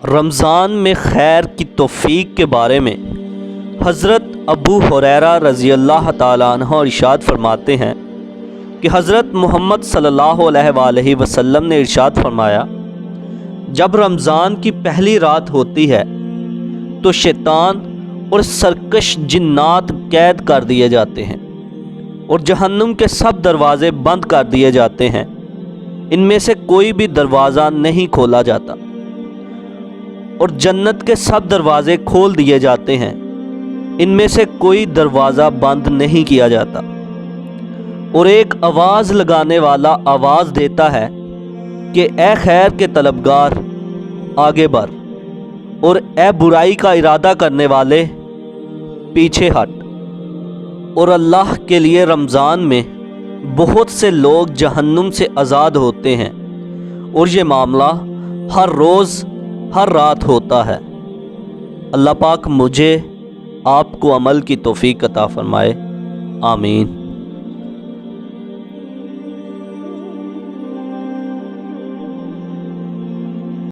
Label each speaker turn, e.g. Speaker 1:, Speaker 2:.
Speaker 1: رمضان میں خیر کی توفیق کے بارے میں حضرت ابو ہریرہ رضی اللہ تعالیٰ عنہ ارشاد فرماتے ہیں کہ حضرت محمد صلی اللہ علیہ وآلہ وسلم نے ارشاد فرمایا، جب رمضان کی پہلی رات ہوتی ہے تو شیطان اور سرکش جنات قید کر دیے جاتے ہیں اور جہنم کے سب دروازے بند کر دیے جاتے ہیں، ان میں سے کوئی بھی دروازہ نہیں کھولا جاتا، اور جنت کے سب دروازے کھول دیے جاتے ہیں، ان میں سے کوئی دروازہ بند نہیں کیا جاتا، اور ایک آواز لگانے والا آواز دیتا ہے کہ اے خیر کے طلبگار آگے بڑھ، اور اے برائی کا ارادہ کرنے والے پیچھے ہٹ۔ اور اللہ کے لیے رمضان میں بہت سے لوگ جہنم سے آزاد ہوتے ہیں، اور یہ معاملہ ہر روز ہر رات ہوتا ہے۔ اللہ پاک مجھے آپ کو عمل کی توفیق عطا فرمائے، آمین۔